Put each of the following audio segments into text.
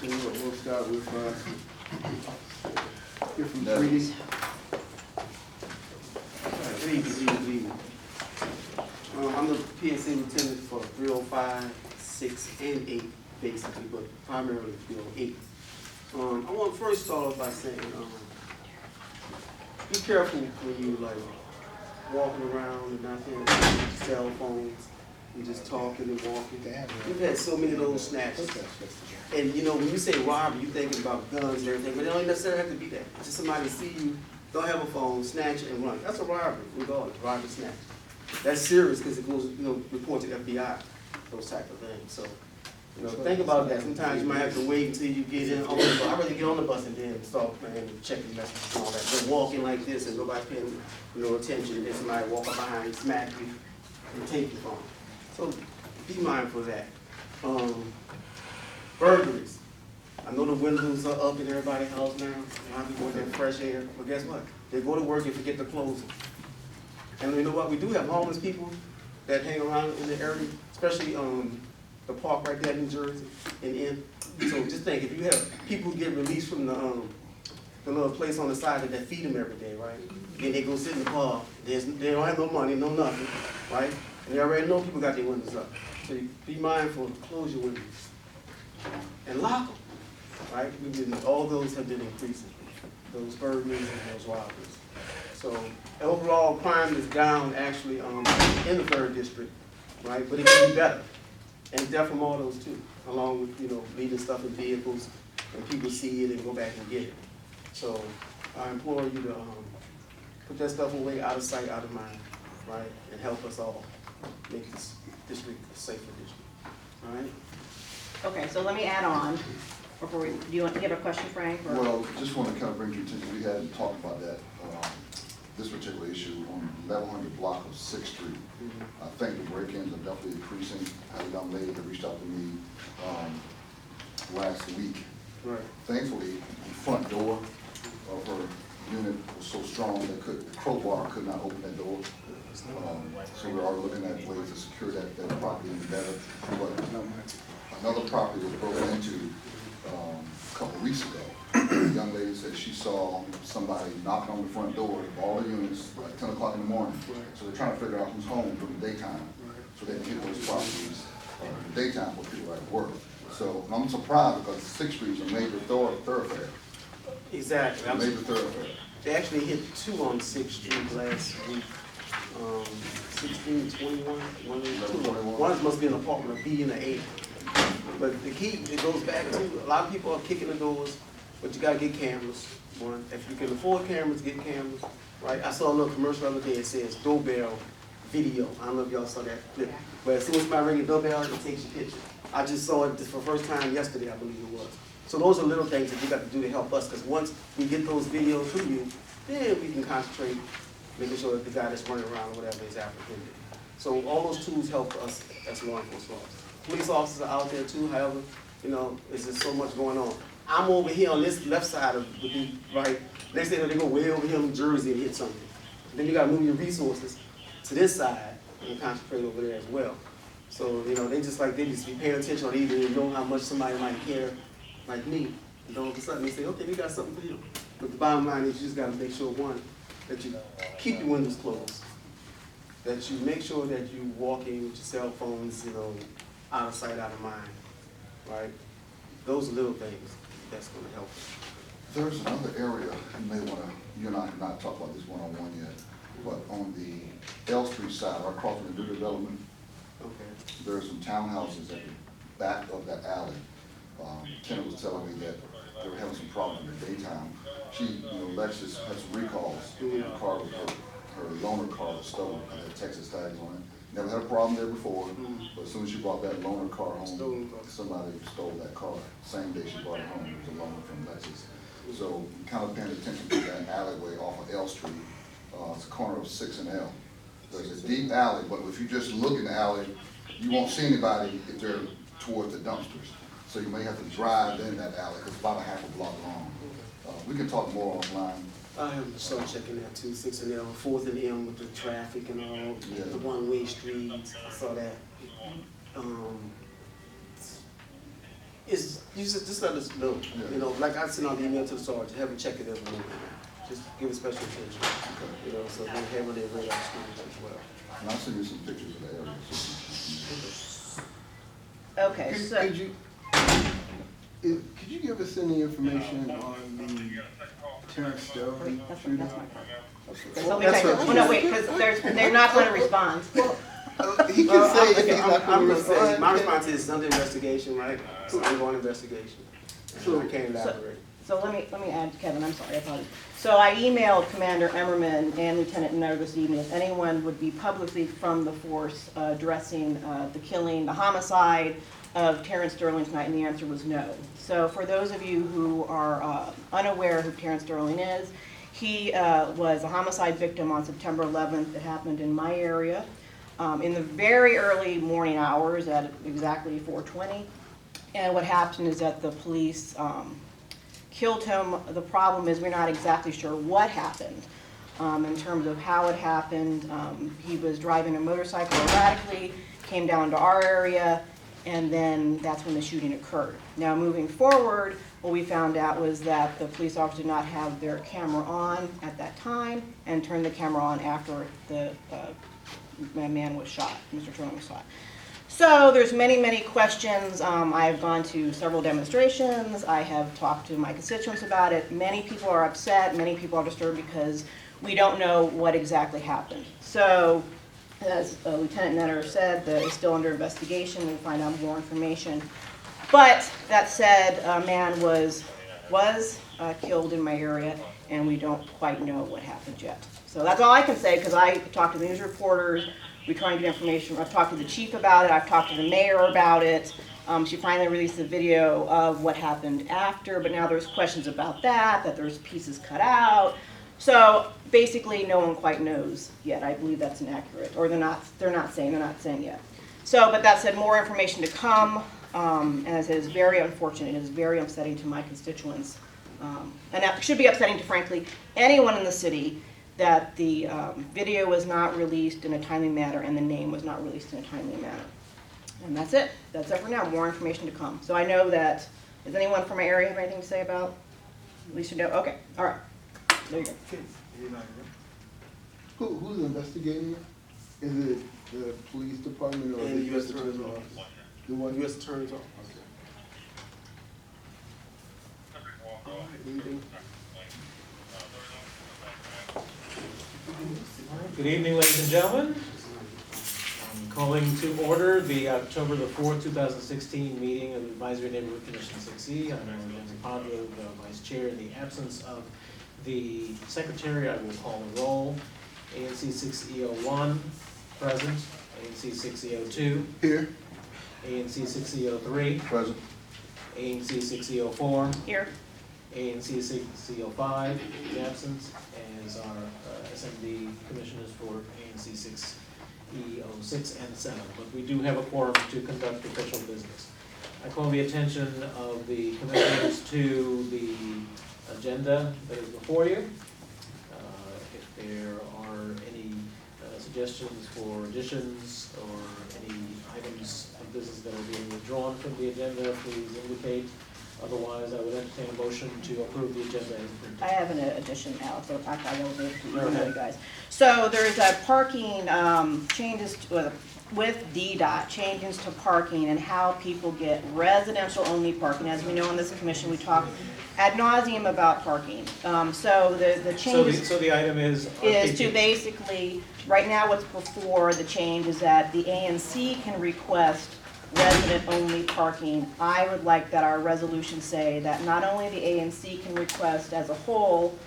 We'll start with, here from Treaty. Good evening. I'm the PSA lieutenant for 305, 6, and 8, basically, but primarily 308. I want to first start off by saying, be careful when you like walking around and not paying attention to your cell phones. You're just talking and walking. We've had so many of those snatches. And you know, when you say robbery, you're thinking about guns and everything, but it don't necessarily have to be that. Just somebody see you, don't have a phone, snatch it and run. That's a robbery, regardless, robbery, snatch. That's serious because it goes, you know, report to the FBI, those type of things. So, you know, think about that. Sometimes you might have to wait until you get in on the bus. I'd rather get on the bus and then start playing and checking messages and all that. But walking like this and nobody's paying attention, and then somebody walk up behind you, smack you, and take your phone. So be mindful of that. Burglaries. I know the windows are up in everybody's house now. A lot of people in fresh air. But guess what? They go to work and forget to close it. And you know what? We do have homeless people that hang around in the area, especially the park right there in New Jersey and in. So just think, if you have people who get released from the little place on the side that feed them every day, right? Then they go sit in the park. They don't have no money, no nothing, right? And they already know people got their windows up. So you be mindful to close your windows and lock them, right? All those have been increasing, those burglaries and those robberies. So overall crime is down actually in the 3rd district, right? But it can be better. And theft from autos too, along with, you know, leaving stuff in vehicles and people see it and go back and get it. So I implore you to put that stuff away, out of sight, out of mind, right? And help us all make this district a safer district, all right? Okay, so let me add on, before we, do you have a question, Frank? Or? Well, just want to kind of bring to your attention, we hadn't talked about that, this particular issue on 1100 block of 6th Street. I think the break-ins are definitely increasing. I had a young lady that reached out to me last week. Right. Thankfully, the front door of her unit was so strong that the crowbar could not open that door. So we are looking at ways to secure that property even better. But another property was broken into a couple of weeks ago. The young lady said she saw somebody knocking on the front door of all the units like 10 o'clock in the morning. So they're trying to figure out who's home during the daytime so they can hit those properties in the daytime where people are at work. So I'm surprised because 6th Street is a major thoroughfare. Exactly. A major thoroughfare. They actually hit 2 on 6th Street last week. 1621, one must be an apartment, a B and an A. But the key, it goes back to, a lot of people are kicking the doors, but you gotta get cameras. One, if you can afford cameras, get cameras, right? I saw a little commercial the other day, it says doorbell video. I don't know if y'all saw that clip. But as soon as somebody rings a doorbell, it takes your picture. I just saw it for the first time yesterday, I believe it was. So those are little things that you got to do to help us, because once we get those videos from you, then we can concentrate making sure that the guy that's running around or whatever is apprehended. So all those tools help us as law enforcement officers. Police officers are out there too, however, you know, there's just so much going on. I'm over here on this left side of the beat, right? Next thing they go way over here in New Jersey and hit something. Then you gotta move your resources to this side and concentrate over there as well. So, you know, they just be paying attention or even know how much somebody might care, like me. And all of a sudden they say, okay, we got something for you. But the bottom line is you just gotta make sure, one, that you keep your windows closed, that you make sure that you walking with your cell phones, you know, out of sight, out of mind, right? Those are little things that's going to help us. There's another area you may want to, you and I have not talked about this one-on-one yet, but on the L Street side, right across from the new development, Okay. there are some townhouses at the back of that alley. Tenant was telling me that they were having some problems in the daytime. She, you know, Lexus had some recalls. The car was her loaner car was stolen. It had Texas tags on it. Never had a problem there before, but as soon as she brought that loaner car home, somebody stole that car. Same day she brought it home, it was a loaner from Lexus. So kind of paying attention to that alleyway off of L Street. It's a corner of 6th and L. There's a deep alley, but if you just look in the alley, you won't see anybody if they're towards the dumpsters. So you may have to drive in that alley, because it's about a half a block long. We can talk more offline. I have the son checking that too, 6th and L, 4th and M with the traffic and all, Yeah. the one-way streets, I saw that. You just let us know, you know, like I sent out the email to the sergeant, have them check it every morning. Just give it special attention, you know, so they have on their radar screen as well. And I'll send you some pictures of the area. Okay, so, Could you give us any information on the Terrence Sterling that's shooting? my part. Okay. So let me check it. Well, no, wait, because they're not gonna respond. He can say if he's not I'm gonna gonna say, respond. my response is it's under investigation, right? It's an ongoing investigation. So I can't elaborate. So let me add, Kevin, I'm sorry, I apologize. So I emailed Commander Emmerman and Lieutenant Nutter this evening if anyone would be publicly from the force addressing the killing, the homicide of Terrence Sterling tonight, and the answer was no. So for those of you who are unaware who Terrence Sterling is, he was a homicide victim on September 11th. It happened in my area in the very early morning hours at exactly 4:20. And what happened is that the police killed him. The problem is we're not exactly sure what happened in terms of how it happened. He was driving a motorcycle erratically, came down to our area, and then that's when the shooting occurred. Now moving forward, what we found out was that the police officer did not have their camera on at that time and turned the camera on after the man was shot, Mr. Sterling was shot. So there's many questions. I've gone to several demonstrations. I have talked to my constituents about it. Many people are upset. Many people are disturbed because we don't know what exactly happened. So as Lieutenant Nutter said, it's still under investigation. We'll find out more information. But that said, a man was killed in my area, and we don't quite know what happened yet. So that's all I can say, because I talked to the news reporters. We try and get information. I've talked to the chief about it. I've talked to the mayor about it. She finally released the video of what happened after, but now there's questions about that there's pieces cut out. So basically, no one quite knows yet. I believe that's inaccurate, or they're not saying yet. So, but that said, more information to come, and as it is very unfortunate, it is very upsetting to my constituents, and that should be upsetting to, frankly, anyone in the city, that the video was not released in a timely manner and the name was not released in a timely manner. And that's it. That's it for now. More information to come. So I know that, does anyone from my area have anything to say about, at least you know? Okay, all right. There you go. Who's investigating it? Is it the police department or And the the U.S. Attorney's Office. The one? U.S. Attorney's Office. All right, anything? Good evening, ladies and gentlemen. I'm calling to order the October the 4th, 2016 meeting of the Advisory Neighborhood Commission 6E. I'm Lindsay Padre, Vice Chair. In the absence of the Secretary, I will call the roll. ANC 6E01, present. ANC 6E02, Here. ANC 6E03, Present. ANC 6E04, Here. ANC 6E05 in absence, as our SMD commissioners for ANC 6E06 and 7. But we do have a quorum to conduct official business. I call the attention of the commissioners to the agenda that is before you. If there are any suggestions for additions or any items of business that are being withdrawn from the agenda, please indicate. Otherwise, I would entertain a motion to approve the agenda as printed. I have an addition, Alex, so I will go to Go ahead. you guys. So there's a parking changes with DDOT, changes to parking and how people get residential only parking. As we know in this commission, we talk ad nauseum about parking. So the changes So the item is to basically, right now what's before the change is that the ANC can request resident-only parking. I would like that our resolution say that not only the ANC can request as a whole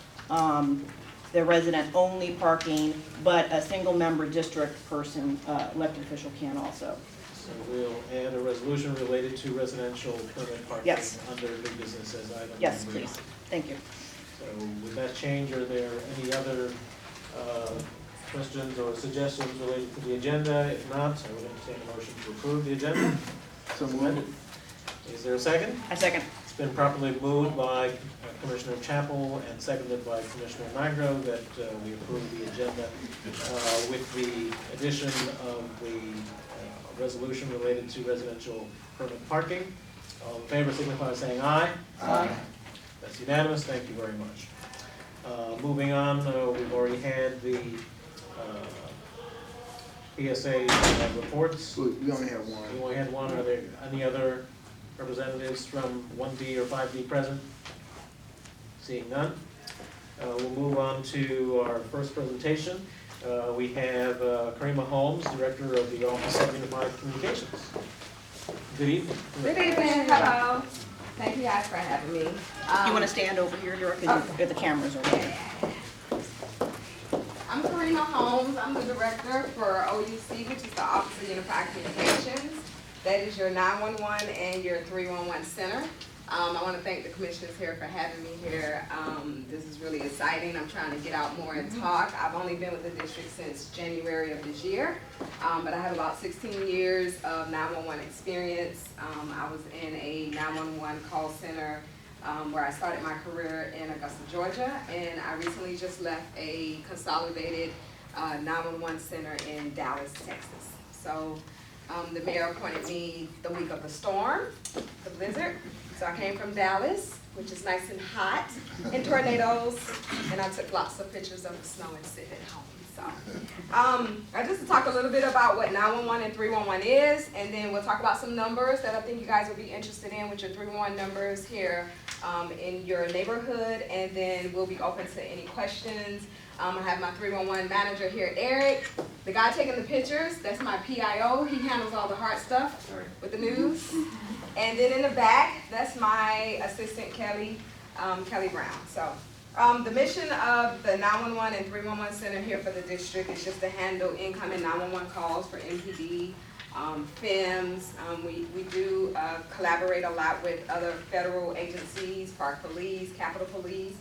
the resident-only parking, but a single-member district person, elected official can also. So we'll add a resolution related to residential permit parking Yes. under new business as item Yes, number please. 9. Thank you. So with that change, are there any other questions or suggestions related to the agenda? If not, I would entertain a motion to approve the agenda. So moved. Is there a second? I second. It's been properly moved by Commissioner Chapel and seconded by Commissioner Magro that we approve the agenda with the addition of the resolution related to residential permit parking. All in favor, signify by saying aye. Aye. That's unanimous, thank you very much. Moving on, we've already had the PSA reports. We only have We one. only had one. Are there any other representatives from 1D or 5D present? Seeing none. We'll move on to our first presentation. We have Karima Holmes, Director of the Office of Unified Communications. Good evening. Good evening, hello. Thank you guys for having me. You want to stand over here directly, get the cameras over there. I'm Karima Holmes. I'm the director for OUC, which is the Office of Unified Communications. That is your 911 and your 311 center. I want to thank the commissioners here for having me here. This is really exciting. I'm trying to get out more and talk. I've only been with the district since January of this year, but I have about 16 years of 911 experience. I was in a 911 call center where I started my career in Augusta, Georgia, and I recently just left a consolidated 911 center in Dallas, Texas. So the mayor appointed me the week of the storm, the blizzard. So I came from Dallas, which is nice and hot, and tornadoes, and I took lots of pictures of the snow and sit at home. So I just to talk a little bit about what 911 and 311 is, and then we'll talk about some numbers that I think you guys will be interested in with your 311 numbers here in your neighborhood, and then we'll be open to any questions. I have my 311 manager here, Eric. The guy taking the pictures, that's my PIO. He handles all the hard stuff with the news. And then in the back, that's my assistant, Kelly Brown. So the mission of the 911 and 311 center here for the district is just to handle incoming 911 calls for MPD, FEMS. We do collaborate a lot with other federal agencies, Park Police, Capitol Police.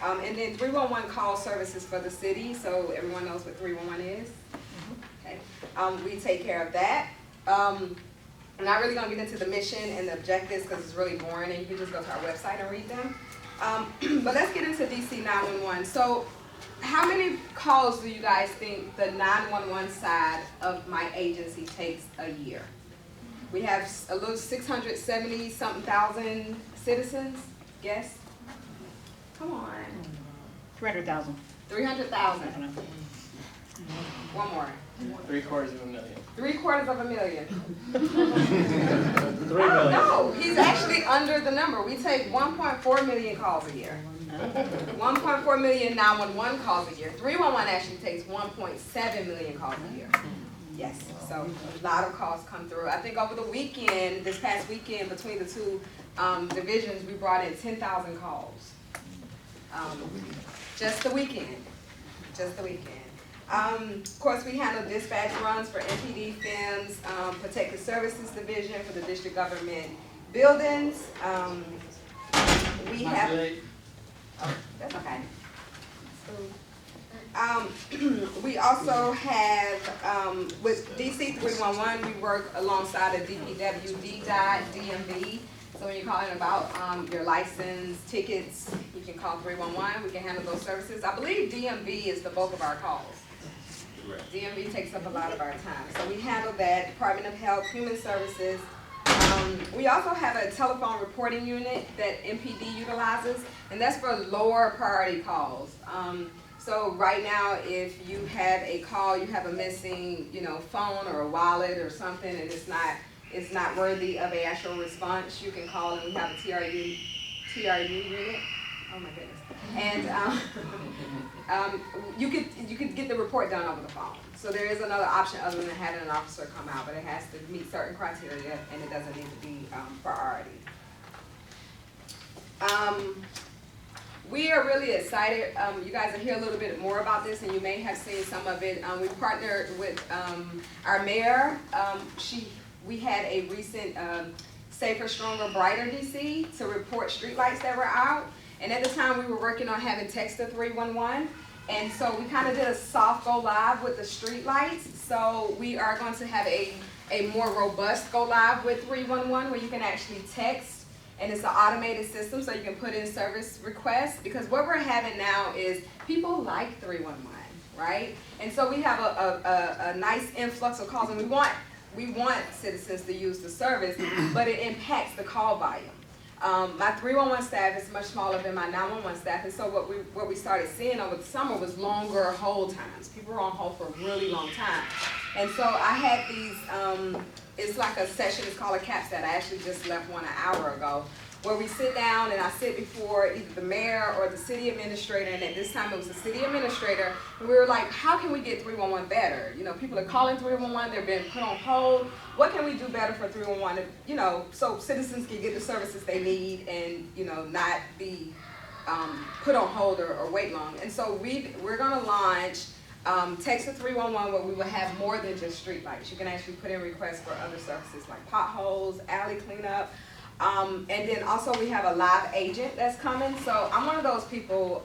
And then 311 call services for the city, so everyone knows what 311 is. Okay. We take care of that. I'm not really gonna get into the mission and the objectives because it's really boring and you can just go to our website and read them. But let's get into DC 911. So how many calls do you guys think the 911 side of my agency takes a year? We have a little 670 something thousand citizens, guess? Come on. 300,000. 300,000. One more. 750,000. 750,000. 3 million. No, he's actually under the number. We take 1.4 million calls a year. 1.4 million 911 calls a year. 311 actually takes 1.7 million calls a year. Yes, so a lot of calls come through. I think over the weekend, this past weekend, between the two divisions, we brought in 10,000 calls. Just the weekend. Just the weekend. Of course, we handle dispatch runs for MPD, FEMS, Protective Services Division for the district government buildings. We have, oh, that's okay. We also have, with DC 311, we work alongside of DPW, DDOT, DMV. So when you're calling about your license, tickets, you can call 311. We can handle those services. I believe DMV is the bulk of our calls. DMV takes up a lot of our time. So we handle that, Department of Health, Human Services. We also have a telephone reporting unit that MPD utilizes, and that's for lower priority calls. So right now, if you have a call, you have a missing, phone or a wallet or something, and it's not worthy of an actual response, you can call, and we have a TRU unit. Oh my goodness. And you could get the report done over the phone. So there is another option other than having an officer come out, but it has to meet certain criteria and it doesn't need to be priority. We are really excited. You guys will hear a little bit more about this and you may have seen some of it. We partnered with our mayor. We had a recent Safer, Stronger, Brighter DC to report streetlights that were out. And at the time, we were working on having text to 311. And so we kind of did a soft go live with the street lights. So we are going to have a more robust go live with 311 where you can actually text. And it's an automated system so you can put in service requests. Because what we're having now is people like 311, right? And so we have a nice influx of calls. And we want we want citizens to use the service, but it impacts the call volume. My 311 staff is much smaller than my 911 staff, and so what we started seeing over the summer was longer hold times. People were on hold for a really long time. And so I had these, it's like a session, it's called a CAPSTAT. I actually just left one an hour ago, where we sit down and I sit before either the mayor or the city administrator, and at this time it was the city administrator, and we were like, how can we get 311 better? You know, people are calling 311, they're being put on hold. What can we do better for 311, you know, so citizens can get the services they need and, you know, not be put on hold or wait long. And so we're gonna launch Text to 311, where we will have more than just street lights. You can actually put in requests for other services like potholes, alley cleanup. And then also we have a live agent that's coming. So I'm one of those people,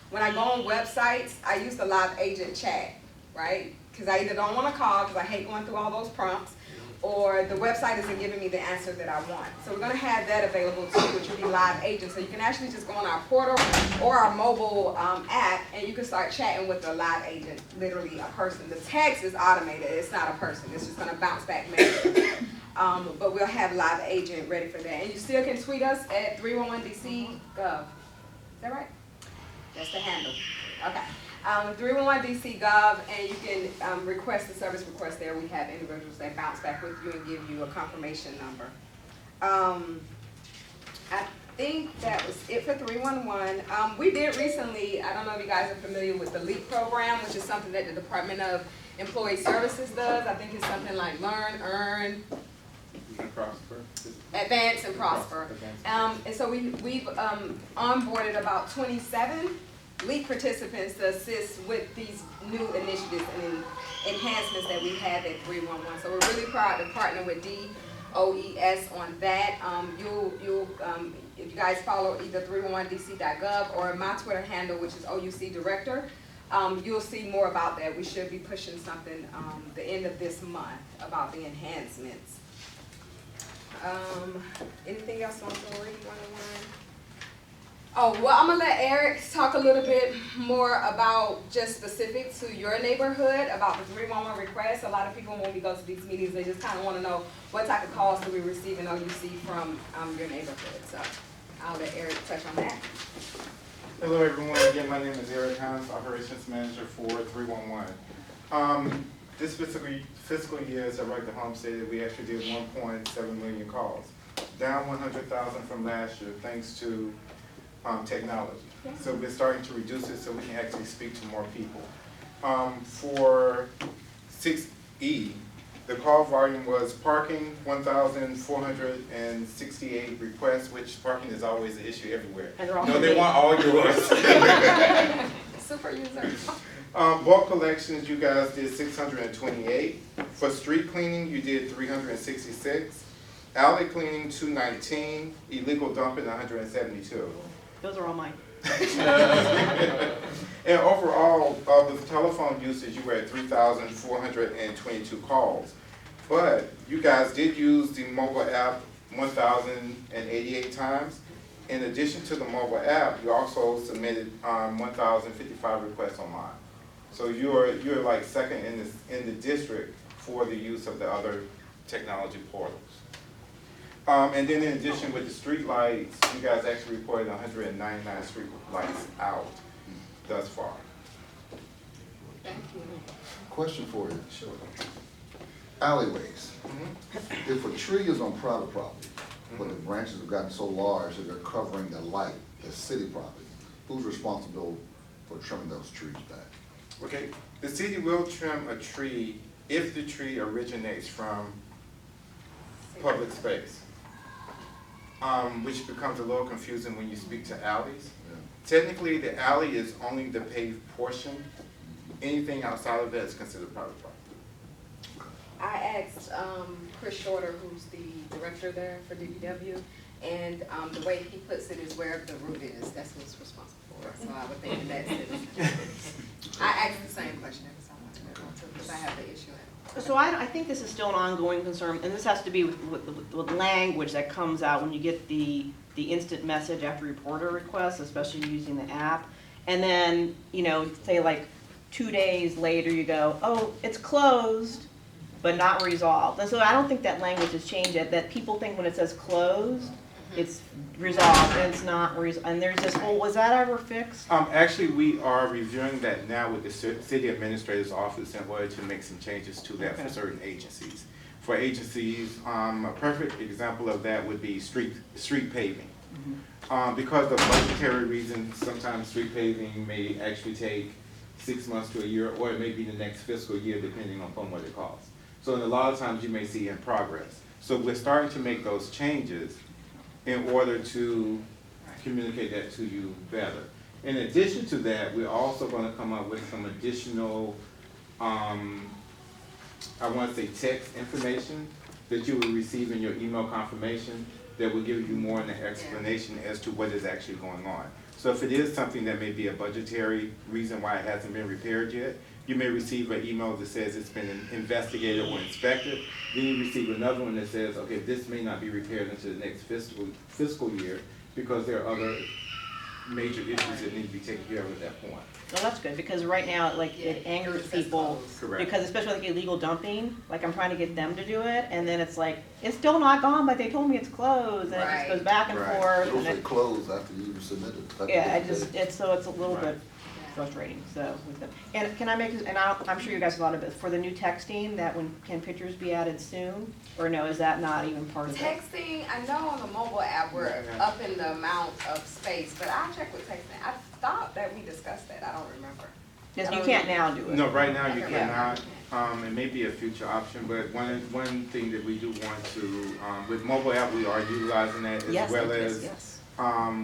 when I go on websites, I use the live agent chat, right? Because I either don't want to call because I hate going through all those prompts, or the website isn't giving me the answer that I want. So we're going to have that available too, which will be live agent. So you can actually just go on our portal or our mobile app, and you can start chatting with the live agent, literally a person. The text is automated. It's not a person. It's just going to bounce back messages. But we'll have live agent ready for that. And you still can tweet us at 311DC.gov. Is that right? That's the handle. Okay. 311DC.gov, and you can request the service request there. We have individuals that bounce back with you and give you a confirmation number. I think that was it for 311. We did recently, I don't know if you guys are familiar with the LEAP program, which is something that the Department of Employee Services does. I think it's something like Learn, Earn, Advance and Prosper. And so we've onboarded about 27 LEAP participants to assist with these new initiatives and enhancements that we have at 311. So we're really proud to partner with DOES on that. If you guys follow either 311dc.gov or my Twitter handle, which is OUC Director, you'll see more about that. We should be pushing something the end of this month about the enhancements. Anything else on 311? Oh, well, I'm gonna let Eric talk a little bit more about just specific to your neighborhood, about the 311 requests. A lot of people, when we go to these meetings, they just kind of want to know what type of calls do we receive in OUC from your neighborhood. So I'll let Eric touch on that. Hello, everyone. Again, my name is Eric Hans, Operations Manager for 311. This fiscal year, as I write the home stated, we actually did 1.7 million calls, down 100,000 from last year, thanks to technology. Yeah. So we're starting to reduce it so we can actually speak to more people. For 6E, the call volume was parking, 1,468 requests, which parking is always an issue everywhere. And they're all they want all yours. Super user. Bulk collections, you guys did 628. For street cleaning, you did 366. Alley cleaning, 219. Illegal dumping, 172. Those are all mine. And overall, of the telephone usage, you were at 3,422 calls. But you guys did use the mobile app 1,088 times. In addition to the mobile app, you also submitted 1,055 requests online. So you're like second in the district for the use of the other technology portals. And then in addition with the street lights, you guys actually reported 199 street lights out thus far. Thank you. Question for you. Sure. Alleyways. If a tree is on private property, but the branches have gotten so large that they're covering the light, the city property, who's responsible for trimming those trees back? Okay, the city will trim a tree if the tree originates from public space, which becomes a little confusing when you speak to alleys. Yeah. Technically, the alley is only the paved portion. Anything outside of that is considered private property. I asked Chris Shorter, who's the director there for DPW, and the way he puts it is where the root is, that's what's responsible for it. So I would think that's it. I asked the same question every time I because I have the issue. So I think this is still an ongoing concern, and this has to be with language that comes out when you get the instant message after reporter requests, especially using the app. And then, say like 2 days later you go, oh, it's closed. but not resolved. And so I don't think that language has changed yet, that people think when it says closed, it's resolved, and it's not and there's this whole, was that ever fixed? Actually, we are reviewing that now with the city administrator's office in order to make some changes to that for Okay. certain agencies. For agencies, a perfect example of that would be street paving. Because of budgetary reasons, sometimes street paving may actually take 6 months to a year, or it may be the next fiscal year, depending upon what it costs. So in a lot of times, you may see in progress. So we're starting to make those changes in order to communicate that to you better. In addition to that, we're also gonna come up with some additional, I wanna say text information that you will receive in your email confirmation that will give you more of an explanation as to what is actually going on. So if it is something that may be a budgetary reason why it hasn't been repaired yet, you may receive an email that says it's been investigated or inspected. Then you receive another one that says, okay, this may not be repaired until the next fiscal year because there are other major issues that need to be taken care of at that point. Well, that's good, because right now, like, it angers people, Correct. because especially like illegal dumping, like, I'm trying to get them to do it, and then it's like, it's still not gone, but they told me it's closed, and it just Right. goes back and Right. forth, It'll and say it, closed after you submit it. yeah, it's a little Right. bit frustrating, so, with them. And can I make, and I'm sure you guys thought of it, for the new texting, that when, can pictures be added soon? Or no, is that not even part of it? Texting, I know on the mobile app, we're Yeah. up in the amount of space, but I'll check with texting. I thought that we discussed that, I don't remember. Yes, you can't now do it. No, right now you Okay. cannot. It may be a future option, but one thing that we do want to, with mobile app, we are utilizing that as Yes, well yes, as, yes.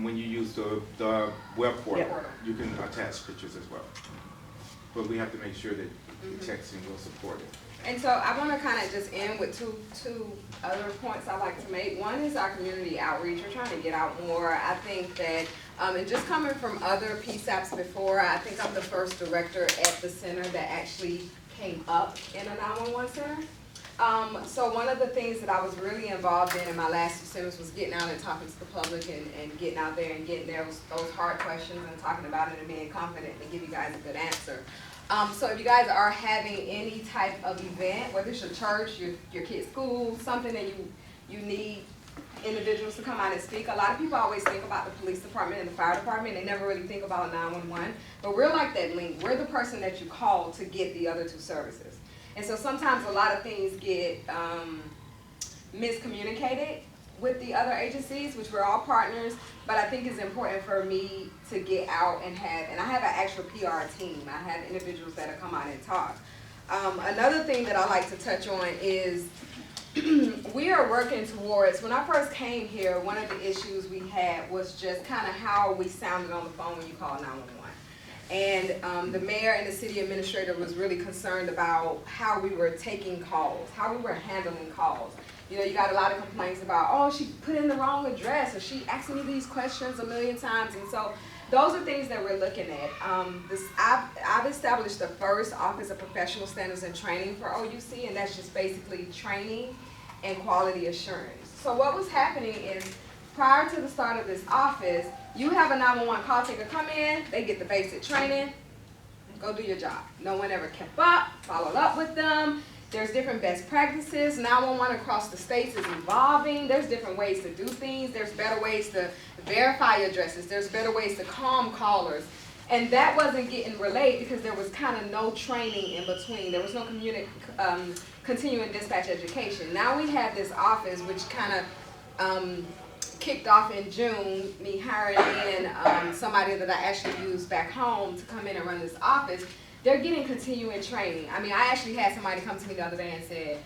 when you use the web portal, Yeah. you can attach pictures as well. But we have to make sure that the texting will support it. And so I want to kind of just end with two other points I'd like to make. One is our community outreach. We're trying to get out more. I think that, and just coming from other PSAPs before, I think I'm the first director at the center that actually came up in a 911 center. So one of the things that I was really involved in my last 2 centers was getting out and talking to the public and getting out there and getting those hard questions and talking about it and being confident to give you guys a good answer. So if you guys are having any type of event, whether it's your church, your kid's school, something that you need individuals to come out and speak. A lot of people always think about the police department and the fire department. They never really think about 911. But we're like that link. We're the person that you call to get the other 2 services. And so sometimes a lot of things get miscommunicated with the other agencies, which we're all partners, but I think it's important for me to get out and I have an actual PR team. I have individuals that come out and talk. Another thing that I like to touch on is we are working towards, when I first came here, one of the issues we had was just kind of how we sounded on the phone when you call 911. And the mayor and the city administrator was really concerned about how we were taking calls, how we were handling calls. You know, you got a lot of complaints about, oh, she put in the wrong address, or she asked me these questions a million times. And so those are things that we're looking at. I've established the first Office of Professional Standards and Training for OUC, and that's just basically training and quality assurance. So what was happening is, prior to the start of this office, you have a 911 call taker come in, they get the basic training, go do your job. No one ever kept up, followed up with them. There's different best practices. 911 across the states is evolving. There's different ways to do things. There's better ways to verify addresses. There's better ways to calm callers. And that wasn't getting relayed because there was kind of no training in between. There was no continuing dispatch education. Now we have this office which kind of kicked off in June, me hiring in somebody that I actually used back home to come in and run this office. They're getting continuing training. I mean, I actually had somebody come to me the other day and said,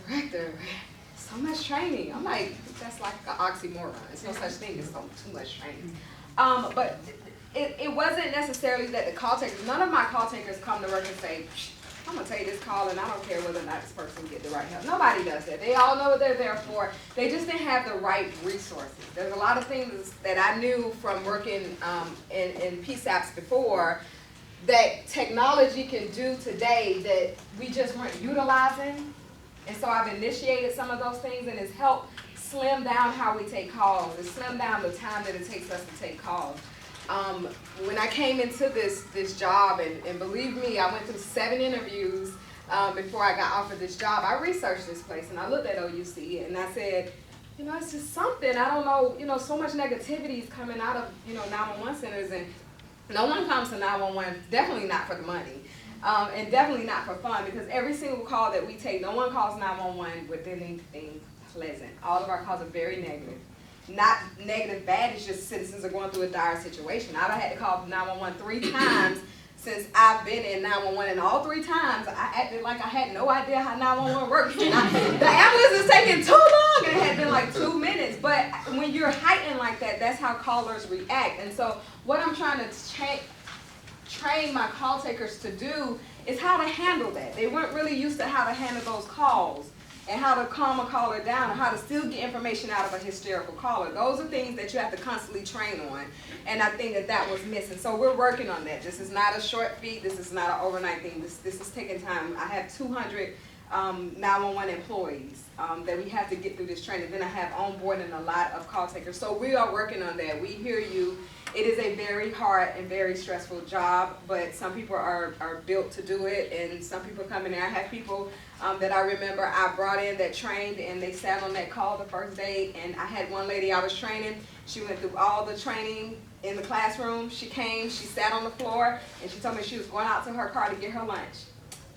Director, so much training. I'm like, that's like an oxymoron. There's no such thing as too much training. But it wasn't necessarily that the call takers, none of my call takers come to work and say, I'm gonna take this call and I don't care whether or not this person get the right help. Nobody does that. They all know what they're there for. They just didn't have the right resources. There's a lot of things that I knew from working in PSAPs before that technology can do today that we just weren't utilizing. And so I've initiated some of those things, and it's helped slim down how we take calls. It's slim down the time that it takes us to take calls. When I came into this job, and believe me, I went through 7 interviews before I got offered this job, I researched this place and I looked at OUC and I said, you know, it's just something, I don't know, you know, so much negativity is coming out of, you know, 911 centers, and no one comes to 911, definitely not for the money, and definitely not for fun, because every single call that we take, no one calls 911 with anything pleasant. All of our calls are very negative. Not negative bad, it's just citizens are going through a dire situation. I've had to call 911 3 times since I've been in 911, and all 3 times I acted like I had no idea how 911 works. The ambulance is taking too long, and it had been like 2 minutes. But when you're heightened like that, that's how callers react. And so what I'm trying to train my call takers to do is how to handle that. They weren't really used to how to handle those calls and how to calm a caller down, and how to still get information out of a hysterical caller. Those are things that you have to constantly train on, and I think that that was missing. So we're working on that. This is not a short feat. This is not an overnight thing. This is taking time. I have 200 911 employees that we have to get through this training. Then I have onboarding a lot of call takers. So we are working on that. We hear you. It is a very hard and very stressful job, but some people are built to do it, and some people come in there. I have people that I remember I brought in that trained, and they sat on that call the first day, and I had one lady I was training. She went through all the training in the classroom. She came, she sat on the floor, and she told me she was going out to her car to get her lunch.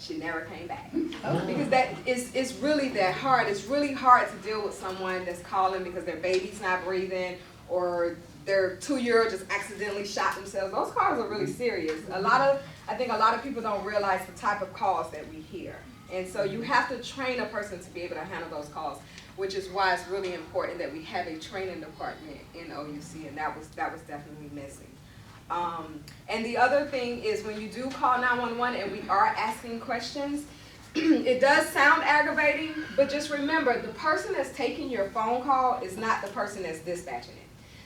She never came back. Because it's really that hard. It's really hard to deal with someone that's calling because their baby's not breathing, or their 2-year-old just accidentally shot themselves. Those calls are really serious. I think a lot of people don't realize the type of calls that we hear. And so you have to train a person to be able to handle those calls, which is why it's really important that we have a training department in OUC, and that was definitely missing. And the other thing is, when you do call 911 and we are asking questions, it does sound aggravating, but just remember, the person that's taking your phone call is not the person that's dispatching it.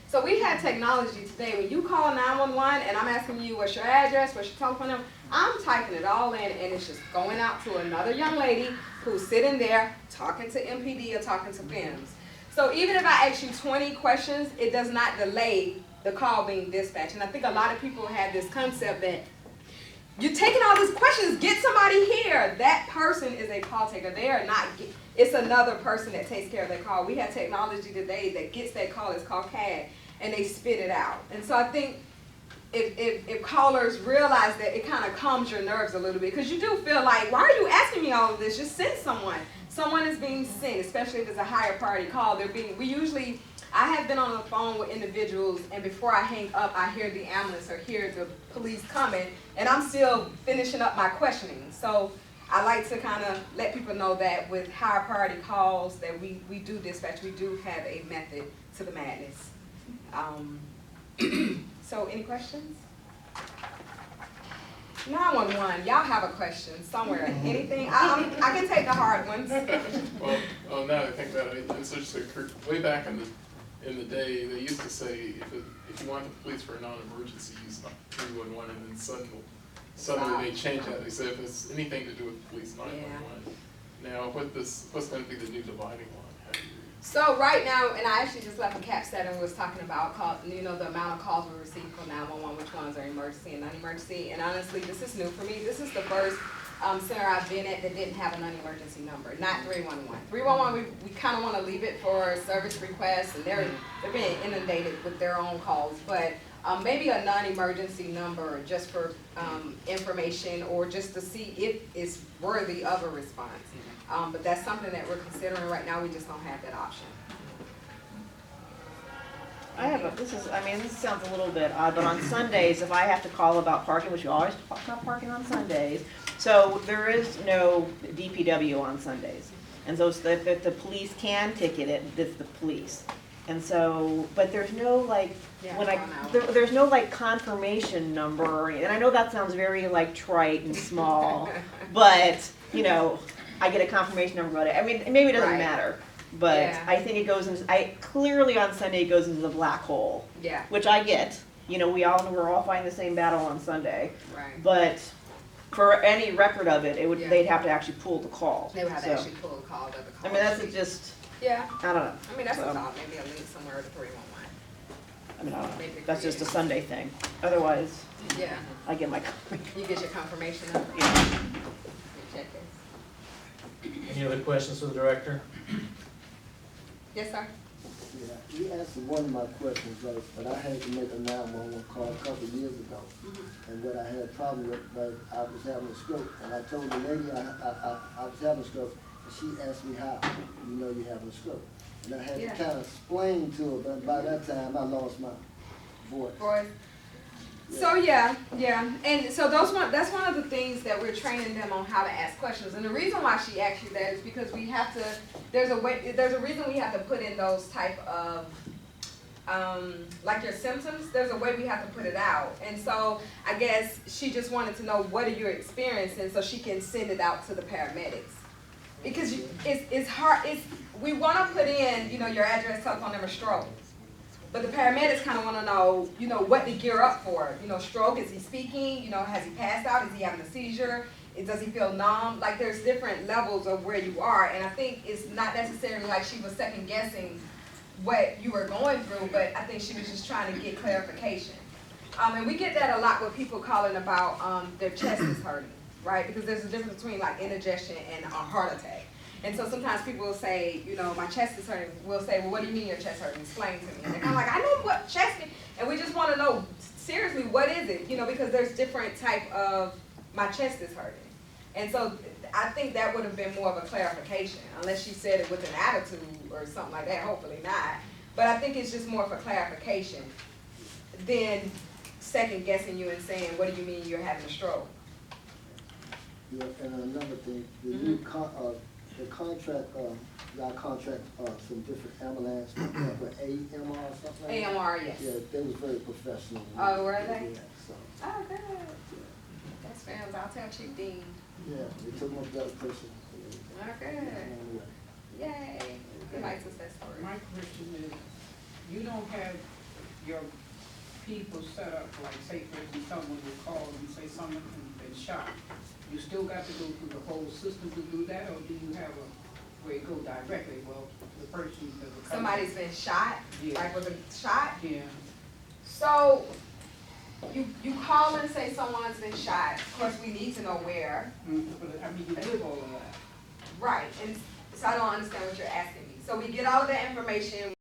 So we have technology today. When you call 911 and I'm asking you what's your address, what's your telephone number, I'm typing it all in, and it's just going out to another young lady who's sitting there talking to MPD or talking to PIMS. So even if I ask you 20 questions, it does not delay the call being dispatched. And I think a lot of people have this concept that you're taking all these questions, get somebody here. That person is a call taker. They are not, it's another person that takes care of that call. We have technology today that gets that call. It's called CAD, and they spit it out. And so I think if callers realize that, it kind of calms your nerves a little bit, because you do feel like, why are you asking me all of this? Just send someone. Someone is being sent, especially if it's a higher priority call. I have been on the phone with individuals, and before I hang up, I hear the ambulance or hear the police coming, and I'm still finishing up my questioning. So I like to kind of let people know that with higher priority calls that we do dispatch, we do have a method to the madness. So any questions? 911, y'all have a question somewhere. Anything? I can take the hard ones. Well, now that I think about it, it's just way back in the day, they used to say if you want the police for a non-emergency, use 311, and then suddenly they changed that. They said if it's anything to do with the police, 911. Now, what's going to be the new dividing line? So right now, and I actually just left a CAP set and was talking about the amount of calls we receive from 911, which ones are emergency and non-emergency. And honestly, this is new for me. This is the first center I've been at that didn't have a non-emergency number, not 311. 311, we kind of want to leave it for service requests, and they're being inundated with their own calls. But maybe a non-emergency number just for information, or just to see if it's worthy of a response. But that's something that we're considering right now. We just don't have that option. This sounds a little bit odd, but on Sundays, if I have to call about parking, which you always talk about parking on Sundays, so there is no DPW on Sundays. And so if the police can ticket it, it's the police. And so, but there's no there's no confirmation number, and I know that sounds very trite and small, but I get a confirmation number about it. I mean, maybe it doesn't matter, but yeah. I think it goes into, clearly on Sunday it goes into the black hole. Yeah. Which I get. We're all fighting the same battle on Sunday. Right. But for any record of it, they'd have to actually pull the call. They would have to actually pull the call. I mean, that's just. Yeah. I don't know. I mean, that's a thought. Maybe a link somewhere to 311. I mean, I don't know. That's just a Sunday thing. Otherwise. Yeah. I get my. You get your confirmation number. Yeah. You check this. Any other questions for the director? Yes, sir. Yeah, you answered one of my questions, but I had to make a 911 call a couple of years ago. And what I had a problem with, but I was having a stroke, and I told the lady I was having a stroke, and she asked me how, you know you're having a stroke. And I had Yeah. to kind of explain to her, but by that time, I lost my voice. Boy. So yeah, and so that's one of the things that we're training them on how to ask questions. And the reason why she asked you that is because we have to. There's a reason we have to put in those type of like your symptoms. There's a way we have to put it out. And so I guess she just wanted to know what are you experiencing so she can send it out to the paramedics. Because it's hard. We want to put in your address, telephone number, stroke. But the paramedics kind of want to know, what to gear up for. Stroke, is he speaking? Has he passed out? Is he having a seizure? Does he feel numb? Like, there's different levels of where you are. And I think it's not necessarily like she was second guessing what you were going through, but I think she was just trying to get clarification. And we get that a lot with people calling about their chest is hurting, right? Because there's a difference between like indigestion and a heart attack. And so sometimes people will say, my chest is hurting. We'll say, well, what do you mean your chest hurting? Explain to me. And they're kind of like, I know what chest is. And we just want to know, seriously, what is it? Because there's different type of, my chest is hurting. And so I think that would have been more of a clarification, unless she said it with an attitude or something like that, hopefully not. But I think it's just more of a clarification than second guessing you and saying, what do you mean you're having a stroke? Yeah, and another thing, the contract, y'all contract some different ambulance, with AMR or something like that? AMR, yes. Yeah, they was very professional. Oh, were they? Yeah, so, Oh, good. That's fair. I'll tell Chief Dean. yeah, they took my blood pressure. Oh, good. Yay. He likes us that story. My question is, you don't have your people set up, like say for instance, someone will call and say someone has been shot. You still got to go through the whole system to do that, or do you have where you go directly, well, the person that will come? Somebody's been shot, Yeah. like with a shot. Yeah, So you call and say someone's been shot. Of course, we need to know where. but I mean, you live all of that. Right. And so I don't understand what you're asking me. So we get all of that information.